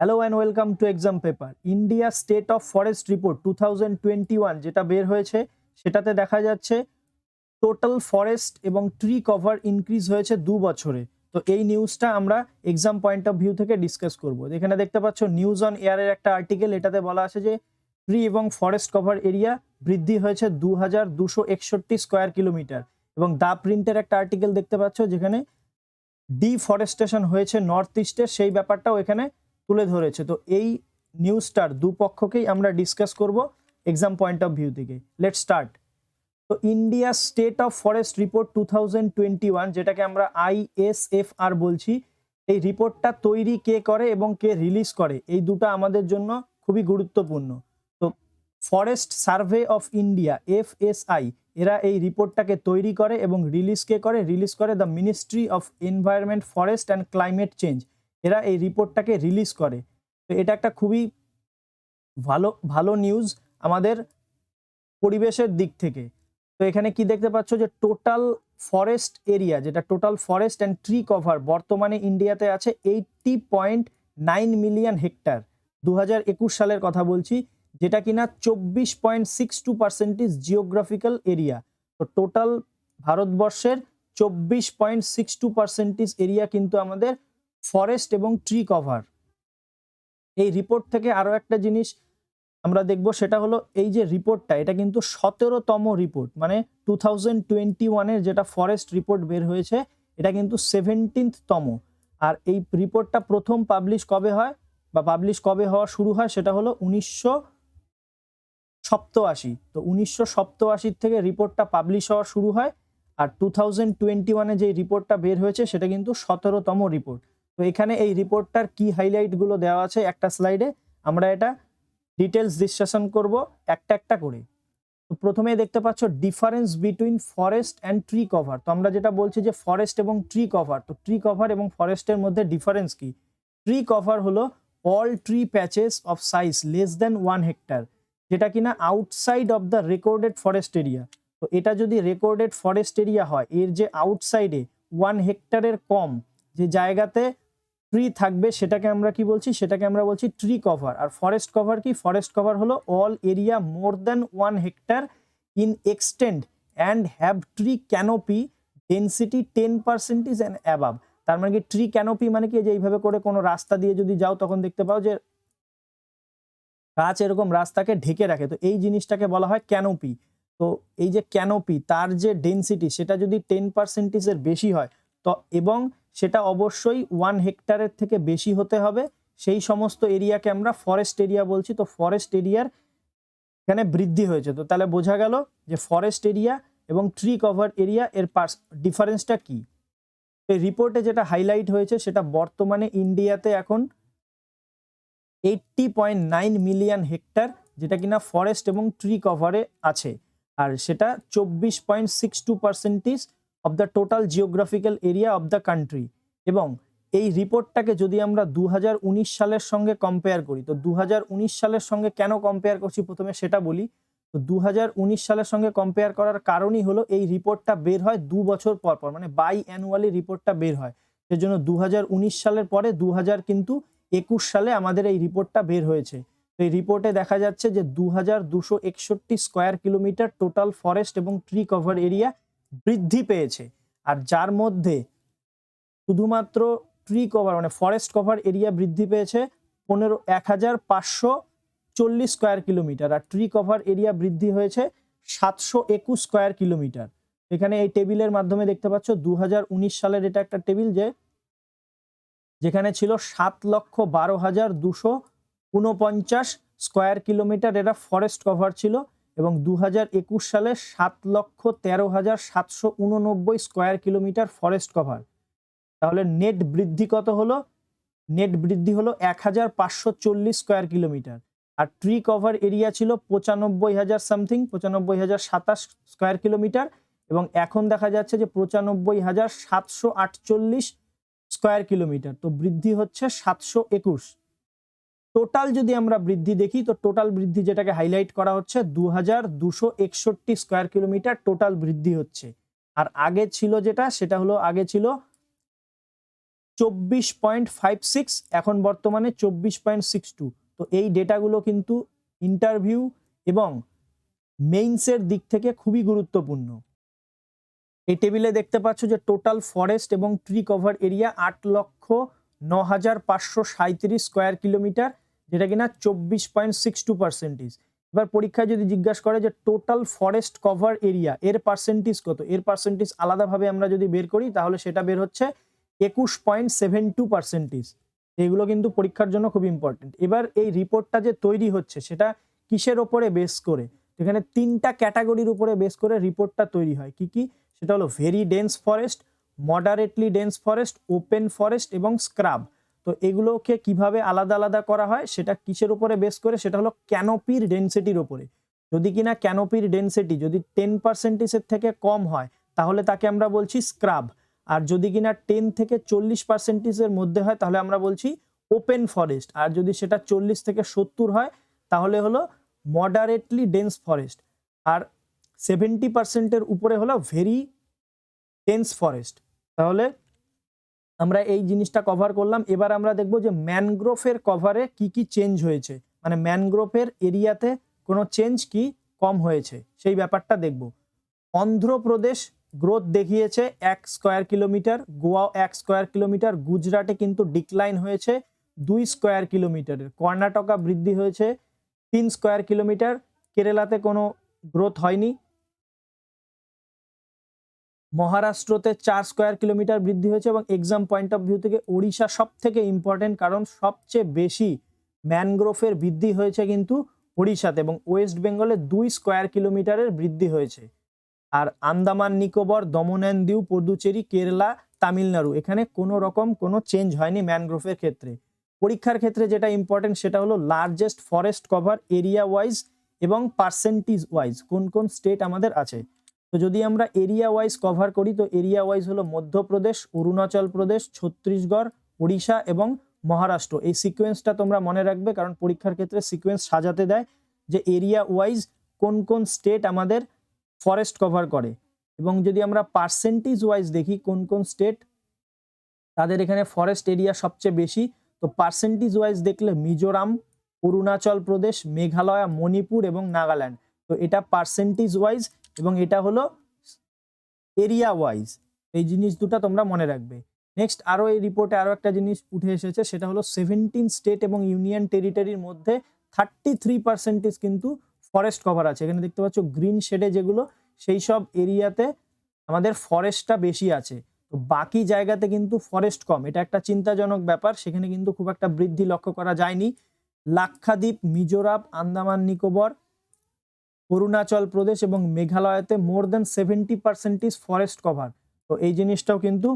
Hello and welcome to exam paper. India state of forest report 2021 যেটা বের হয়েছে সেটাতে দেখা যাচ্ছে টোটাল ফরেস্ট এবং ট্রি কভার ইনক্রিজ হয়েছে 2 বছরে। তো এই নিউজটা আমরা এক্সাম পয়েন্ট অফ ভিউ থেকে ডিসকাস করব। এখানে দেখতে পাচ্ছ নিউজ অন এয়ারের একটা আর্টিকেল, এটাতে বলা আছে যে ট্রি এবং ফরেস্ট কভার এরিয়া বৃদ্ধি হয়েছে 2261 স্কোয়ার কিলোমিটার। এবং দা প্রিন্টের একটা আর্টিকেল দেখতে পাচ্ছ যেখানে ডিফরেস্টেশন হয়েছে নর্থ ইস্টে, সেই ব্যাপারটাও এখানে তুলে ধরেছে। তো এই নিউজটার দুপক্ষকেই আমরা ডিসকাস করব এক্সাম পয়েন্ট অফ ভিউ থেকে। Let's start. তো India state of forest report 2021, যেটাকে আমরা ISFR বলছি, এই রিপোর্টটা তৈরি কে করে এবং কে রিলিজ করে, এই দুটো আমাদের জন্য খুবই গুরুত্বপূর্ণ। তো forest survey of India FSI এরা এই রিপোর্টটাকে তৈরি করে এবং রিলিজ কে করে, রিলিজ করে the ministry of environment, forest and climate change, এরা এই রিপোর্টটাকে রিলিজ করে। তো এটা একটা খুবই ভালো ভালো নিউজ আমাদের পরিবেশের দিক থেকে। তো এখানে কি দেখতে পাচ্ছ যে টোটাল ফরেস্ট এরিয়া, যেটা total forest and tree cover বর্তমানে ইন্ডিয়াতে আছে 80.9 মিলিয়ন হেক্টর। 2021 সালের কথা বলছি, যেটা কিনা 24.62% জিওগ্রাফিক্যাল এরিয়া। তো টোটাল ভারতবর্ষের 24.62% এরিয়া কিন্তু আমাদের ফরেস্ট এবং ট্রি কভার। এই রিপোর্ট থেকে আরো একটা জিনিস আমরা দেখব, সেটা হলো এই যে রিপোর্টটা, এটা কিন্তু 17তম রিপোর্ট, মানে 2021-এর যেটা ফরেস্ট রিপোর্ট বের হয়েছে এটা কিন্তু 17তম। আর এই রিপোর্টটা প্রথম পাবলিশ কবে হয় বা পাবলিশ কবে হওয়া শুরু হয়, সেটা হলো 1987। তো 1987 থেকে রিপোর্টটা পাবলিশ হওয়া শুরু হয়। আর 2021-এ যে রিপোর্টটা বের হয়েছে সেটা কিন্তু 17তম রিপোর্ট। তো এখানে এই রিপোর্টটার কি হাইলাইটগুলো দেওয়া আছে একটা স্লাইডে, আমরা এটা ডিটেলস ডিসকাশন করব একটা একটা করে। তো প্রথমে দেখতে পাচ্ছ difference between forest and tree cover. তো আমরা যেটা বলছি যে ফরেস্ট এবং ট্রি কভার, তো ট্রি কভার এবং ফরেস্টের মধ্যে ডিফারেন্স কি? ট্রি কভার হলো all tree patches of size less than 1 hectare, যেটা কিনা outside of the recorded forest area. তো এটা যদি রেকর্ডেড ফরেস্ট এরিয়া হয়, এর যে আউটসাইডে 1 হেক্টরের কম যে জায়গাতে ট্রি থাকবে সেটাকে আমরা কি বলছি, সেটাকে আমরা বলছি ট্রি কভার। আর ফরেস্ট কভার কি? ফরেস্ট কভার হলো all area more than 1 hectare in extend and have tree canopy density 10% and above. তার মানে কি ট্রি ক্যানোপি মানে কি, যে এইভাবে করে কোনো রাস্তা দিয়ে যদি যাও তখন দেখতে পাও যে গাছ এরকম রাস্তাকে ঢেকে রাখে, তো এই জিনিসটাকে বলা হয় ক্যানোপি। তো এই যে ক্যানোপি, তার যে ডেন্সিটি সেটা যদি 10%-এর বেশি হয়, তো এবং সেটা অবশ্যই 1 হেক্টরের থেকে বেশি হতে হবে, সেই সমস্ত এরিয়াকে আমরা ফরেস্ট এরিয়া বলছি। তো ফরেস্ট এরিয়ার এখানে বৃদ্ধি হয়েছে। তো তাহলে বোঝা গেল যে ফরেস্ট এরিয়া এবং ট্রি কভার এরিয়া এর ডিফারেন্সটা কি। এই রিপোর্টে যেটা হাইলাইট হয়েছে সেটা বর্তমানে ইন্ডিয়াতে এখন 80.9 মিলিয়ন হেক্টর, যেটা কিনা ফরেস্ট এবং ট্রি কভারে আছে। আর সেটা 24.62% of the total geographical area of the country. এবং এই রিপোর্টটাকে যদি আমরা 2019 সালের সঙ্গে কম্পেয়ার করি, তো 2019 সালের সঙ্গে কেন কম্পেয়ার করছি প্রথমে সেটা বলি। তো 2019 সালের সঙ্গে কম্পেয়ার করার কারণই হলো এই রিপোর্টটা বের হয় 2 বছর পর পর, মানে বাই অ্যানুয়ালি রিপোর্টটা বের হয়। সেজন্য 2019 সালের পরে 2021 সালে আমাদের এই রিপোর্টটা বের হয়েছে। তো এই রিপোর্টে দেখা যাচ্ছে যে 2261 স্কোয়ার কিলোমিটার টোটাল ফরেস্ট এবং ট্রি কভার এরিয়া বৃদ্ধি পেয়েছে। আর যার মধ্যে শুধুমাত্র ট্রি কভার মানে ফরেস্ট কভার এরিয়া বৃদ্ধি পেয়েছে 1540 স্কোয়ার কিলোমিটার, আর ট্রি কভার এরিয়া বৃদ্ধি হয়েছে 721 স্কোয়ার কিলোমিটার। এখানে এই টেবিলের মাধ্যমে দেখতে পাচ্ছ 2019 সালের এটা একটা টেবিল, যেখানে ছিল 7,12,249 স্কোয়ার কিলোমিটার এরা ফরেস্ট কভার ছিল, এবং 2021 সালে 7,13,789 স্কোয়ার কিলোমিটার ফরেস্ট কভার। তাহলে নেট বৃদ্ধি কত হলো? নেট বৃদ্ধি হলো 1,540 স্কোয়ার কিলোমিটার। আর ট্রি কভার এরিয়া ছিল 95,000 সামথিং, 95,027 স্কোয়ার কিলোমিটার, এবং এখন দেখা যাচ্ছে যে 95,748 স্কোয়ার কিলোমিটার। তো বৃদ্ধি হচ্ছে 721। টোটাল যদি আমরা বৃদ্ধি দেখি, তো টোটাল বৃদ্ধি যেটাকে হাইলাইট করা হচ্ছে 2261 স্কোয়ার কিলোমিটার টোটাল বৃদ্ধি হচ্ছে। আর আগে ছিল যেটা, সেটা হলো আগে ছিল 24.56, এখন বর্তমানে 24.62। তো এই ডেটাগুলো কিন্তু ইন্টারভিউ এবং মেইনসের দিক থেকে খুবই গুরুত্বপূর্ণ। এই টেবিলে দেখতে পাচ্ছ যে টোটাল ফরেস্ট এবং tree cover area 8,09,537 square kilometre, যেটা কিনা 24.62%। এবার পরীক্ষায় যদি জিজ্ঞাসা করে যে টোটাল ফরেস্ট কভার এরিয়া এর পার্সেন্টেজ কত, এর পার্সেন্টেজ আলাদাভাবে আমরা যদি বের করি তাহলে সেটা বের হচ্ছে 21.72%। এগুলো কিন্তু পরীক্ষার জন্য খুব ইম্পর্টেন্ট। এবার এই রিপোর্টটা যে তৈরি হচ্ছে সেটা কিসের ওপরে বেস করে, এখানে 3টা ক্যাটাগরির উপরে বেস করে রিপোর্টটা তৈরি হয়। কি কি? সেটা হলো very dense forest, moderately dense forest, open forest এবং স্ক্রাব। তো এগুলোকে কিভাবে আলাদা আলাদা করা হয় সেটা কিসের উপরে বেস করে, সেটা হলো ক্যানোপির ডেনসিটির উপরে। যদি কিনা ক্যানোপির ডেনসিটি যদি 10%-এর থেকে কম হয় তাহলে তাকে আমরা বলছি স্ক্রাব, আর যদি কিনা 10 থেকে 40%-এর মধ্যে হয় তাহলে আমরা বলছি ওপেন ফরেস্ট, আর যদি সেটা 40 থেকে 70 হয় তাহলে হলো মডারেটলি ডেন্স ফরেস্ট, আর 70%-এর উপরে হলো ভেরি ডেন্স ফরেস্ট। তাহলে আমরা এই জিনিসটা কভার করলাম। এবার আমরা দেখব যে ম্যানগ্রোভের কভারে কি কি চেঞ্জ হয়েছে, মানে ম্যানগ্রোভের এরিয়াতে কোনো চেঞ্জ কি কম হয়েছে সেই ব্যাপারটা দেখব। অন্ধ্রপ্রদেশ গ্রোথ দেখিয়েছে 1 square kilometre, Goa 1 square kilometre, গুজরাটে কিন্তু ডিক্লাইন হয়েছে 2 স্কোয়ার কিলোমিটারের, কর্ণাটকা বৃদ্ধি হয়েছে 3 স্কোয়ার কিলোমিটার, কেরালাতে কোনো গ্রোথ হয়নি, মহারাষ্ট্রতে 4 স্কোয়ার কিলোমিটার বৃদ্ধি হয়েছে, এবং এক্সাম পয়েন্ট অফ ভিউ থেকে ওড়িশা সব থেকে ইম্পর্টেন্ট, কারণ সবচেয়ে বেশি ম্যানগ্রোভের বৃদ্ধি হয়েছে কিন্তু ওড়িশাতে, এবং ওয়েস্ট বেঙ্গলে 2 স্কোয়ার কিলোমিটারের বৃদ্ধি হয়েছে। আর আন্দামান নিকোবর, দমন অ্যান্ড দিউ, পদুচেরি, কেরালা, তামিলনাড়ু এখানে কোনো রকম কোনো চেঞ্জ হয়নি ম্যানগ্রোভের ক্ষেত্রে। পরীক্ষার ক্ষেত্রে যেটা ইম্পর্টেন্ট সেটা হলো largest forest cover area wise এবং পার্সেন্টেজ ওয়াইজ কোন কোন স্টেট আমাদের আছে। তো যদি আমরা এরিয়া ওয়াইজ কভার করি তো এরিয়া ওয়াইজ হলো মধ্যপ্রদেশ, অরুণাচল প্রদেশ, ছত্তিশগড়, ওড়িশা এবং মহারাষ্ট্র। এই সিকোয়েন্সটা তোমরা মনে রাখবে, কারণ পরীক্ষার ক্ষেত্রে সিকোয়েন্স সাজাতে দেয় যে এরিয়া ওয়াইজ কোন কোন স্টেট আমাদের ফরেস্ট কভার করে। এবং যদি আমরা পার্সেন্টেজ ওয়াইজ দেখি কোন কোন স্টেট তাদের এখানে ফরেস্ট এরিয়া সবচেয়ে বেশি, তো পার্সেন্টেজ ওয়াইজ দেখলে মিজোরাম, অরুণাচল প্রদেশ, মেঘালয়, মণিপুর এবং নাগাল্যান্ড। তো এটা পার্সেন্টেজ ওয়াইজ এবং এটা হলো এরিয়া ওয়াইজ। এই জিনিস দুটো তোমরা মনে রাখবে। নেক্সট আরও এই রিপোর্টে আরও একটা জিনিস উঠে এসেছে, সেটা হলো 17 স্টেট এবং ইউনিয়ন টেরিটরির মধ্যে 33% কিন্তু ফরেস্ট কভার আছে। এখানে দেখতে পাচ্ছ গ্রিন শেডে যেগুলো, সেই সব এরিয়াতে আমাদের ফরেস্টটা বেশি আছে, তো বাকি জায়গাতে কিন্তু ফরেস্ট কম। এটা একটা চিন্তাজনক ব্যাপার, সেখানে কিন্তু খুব একটা বৃদ্ধি লক্ষ্য করা যায়নি। লাক্ষাদ্বীপ, মিজোরাম, আন্দামান নিকোবর, অরুণাচল প্রদেশ এবং মেঘালয়তে মোর দেন 70% ফরেস্ট কভার। তো এই জিনিসটাও কিন্তু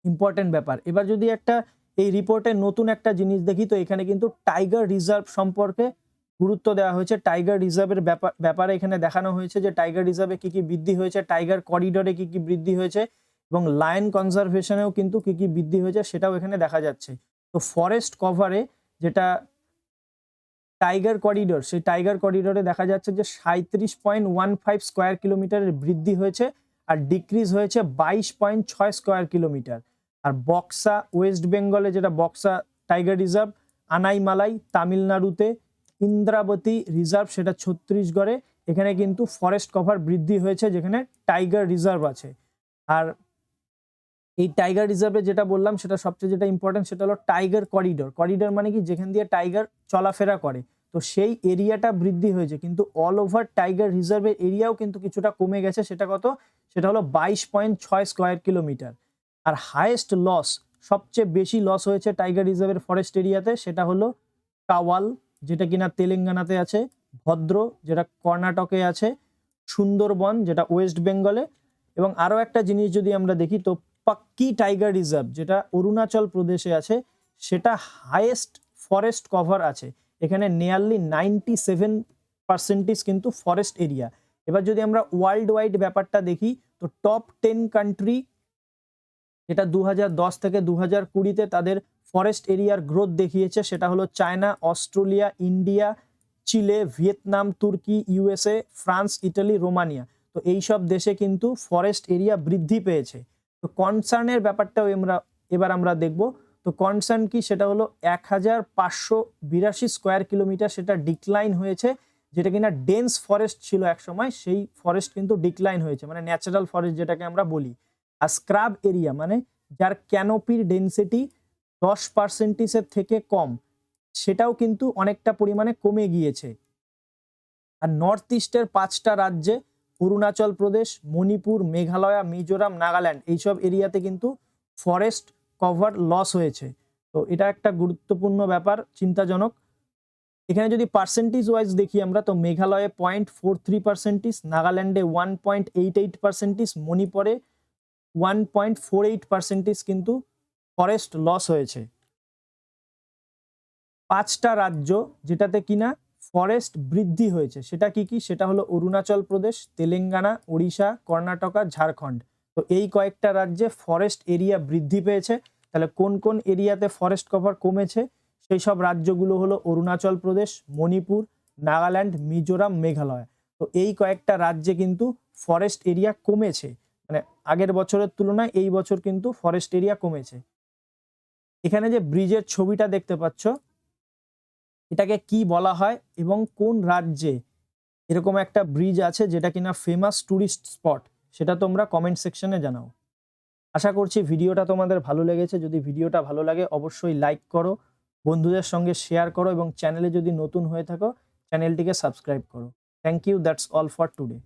ইম্পর্টেন্ট ব্যাপার। এবার যদি একটা এই রিপোর্টে নতুন একটা জিনিস দেখি, তো এখানে কিন্তু টাইগার রিজার্ভ সম্পর্কে গুরুত্ব দেওয়া হয়েছে। টাইগার রিজার্ভের ব্যাপারে এখানে দেখানো হয়েছে যে টাইগার রিজার্ভে কি কি বৃদ্ধি হয়েছে, টাইগার করিডোরে কি কি বৃদ্ধি হয়েছে, এবং লায়ন কনজারভেশনেও কিন্তু কি কি বৃদ্ধি হয়েছে সেটাও এখানে দেখা যাচ্ছে। তো ফরেস্ট কভারে যেটা টাইগার করিডোর, সেই টাইগার করিডোরে দেখা যাচ্ছে যে 37.15 স্কোয়ার কিলোমিটারের বৃদ্ধি হয়েছে, আর ডিক্রিজ হয়েছে 22.6 স্কোয়ার কিলোমিটার। আর বক্সা ওয়েস্ট বেঙ্গলে, যেটা বক্সা টাইগার রিজার্ভ, আনাইমালাই তামিলনাড়ুতে, ইন্দ্রাবতী রিজার্ভ সেটা ছত্তিশগড়ে, এখানে কিন্তু ফরেস্ট কভার বৃদ্ধি হয়েছে যেখানে টাইগার রিজার্ভ আছে। আর এই টাইগার রিজার্ভে যেটা বললাম সেটা সবচেয়ে যেটা ইম্পর্টেন্ট সেটা হলো টাইগার করিডোর। করিডোর মানে কি, যেখান দিয়ে টাইগার চলাফেরা করে, তো সেই এরিয়াটা বৃদ্ধি হয়েছে, কিন্তু অল ওভার টাইগার রিজার্ভের এরিয়াও কিন্তু কিছুটা কমে গেছে। সেটা কত? সেটা হলো 22.6 স্কোয়ার কিলোমিটার। আর হাইয়েস্ট লস, সবচেয়ে বেশি লস হয়েছে টাইগার রিজার্ভের ফরেস্ট এরিয়াতে, সেটা হলো কাওয়াল, যেটা কিনা তেলেঙ্গানাতে আছে, ভদ্র যেটা কর্ণাটকে আছে, সুন্দরবন যেটা ওয়েস্ট বেঙ্গলে, এবং আরও একটা জিনিস যদি আমরা দেখি তো পাক্কি টাইগার রিজার্ভ যেটা অরুণাচল প্রদেশে আছে, সেটা হাইয়েস্ট ফরেস্ট কভার আছে। এখানে নিয়ারলি 97% কিন্তু ফরেস্ট এরিয়া। এবার যদি আমরা ওয়ার্ল্ড ওয়াইড ব্যাপারটা দেখি তো টপ 10 কান্ট্রি যেটা 2010 থেকে 2020-তে তাদের ফরেস্ট এরিয়ার গ্রোথ দেখিয়েছে, সেটা হলো চায়না, অস্ট্রেলিয়া, ইন্ডিয়া, চিলে, ভিয়েতনাম, তুর্কি, ইউএসএ, ফ্রান্স, ইটালি, রোমানিয়া। তো এই সব দেশে কিন্তু ফরেস্ট এরিয়া বৃদ্ধি পেয়েছে। তো কনসার্নের ব্যাপারটাও আমরা এবার আমরা দেখব তো কনসার্ন কি, সেটা হলো 1582 স্কোয়ার কিলোমিটার সেটা ডিক্লাইন হয়েছে, যেটা কিনা ডেন্স ফরেস্ট ছিল এক সময়, সেই ফরেস্ট কিন্তু ডিক্লাইন হয়েছে, মানে ন্যাচারাল ফরেস্ট যেটাকে আমরা বলি। আর স্ক্রাব এরিয়া মানে যার ক্যানোপির ডেন্সিটি 10% থেকে কম, সেটাও কিন্তু অনেকটা পরিমাণে কমে গিয়েছে। আর নর্থ ইস্টের 5টা রাজ্যে অরুণাচল প্রদেশ, মণিপুর, মেঘালয়, মিজোরাম, নাগাল্যান্ড এইসব এরিয়াতে কিন্তু ফরেস্ট কভার লস হয়েছে। তো এটা একটা গুরুত্বপূর্ণ ব্যাপার, চিন্তাজনক। এখানে যদি পার্সেন্টেজ ওয়াইজ দেখি আমরা, তো মেঘালয়ে 0.43%, নাগাল্যান্ডে 1.88%, মণিপুরে 1.48% কিন্তু ফরেস্ট লস হয়েছে। 5টা রাজ্য যেটাতে কিনা ফরেস্ট বৃদ্ধি হয়েছে সেটা কি কি, সেটা হলো অরুণাচল প্রদেশ, তেলেঙ্গানা, ওড়িশা, কর্ণাটক, ঝাড়খণ্ড। তো এই কয়েকটা রাজ্যে ফরেস্ট এরিয়া বৃদ্ধি পেয়েছে। তাহলে কোন কোন এরিয়াতে ফরেস্ট কভার কমেছে, সেই সব রাজ্যগুলো হলো অরুণাচল প্রদেশ, মণিপুর, নাগাল্যান্ড, মিজোরাম, মেঘালয়। তো এই কয়েকটা রাজ্যে কিন্তু ফরেস্ট এরিয়া কমেছে, মানে আগের বছরের তুলনায় এই বছর কিন্তু ফরেস্ট এরিয়া কমেছে। এখানে যে ব্রিজের ছবিটা দেখতে পাচ্ছ, এটাকে কি বলা হয় এবং কোন রাজ্যে এরকম একটা ব্রিজ আছে যেটা কিনা ফেমাস টুরিস্ট স্পট, সেটা তোমরা কমেন্ট সেকশনে জানাও। আশা করছি ভিডিওটা তোমাদের ভালো লেগেছে। যদি ভিডিওটা ভালো লাগে অবশ্যই লাইক করো, বন্ধুদের সঙ্গে শেয়ার করো এবং চ্যানেলে যদি নতুন হয়ে থাকো চ্যানেলটিকে সাবস্ক্রাইব করো। Thank you, that's all for today.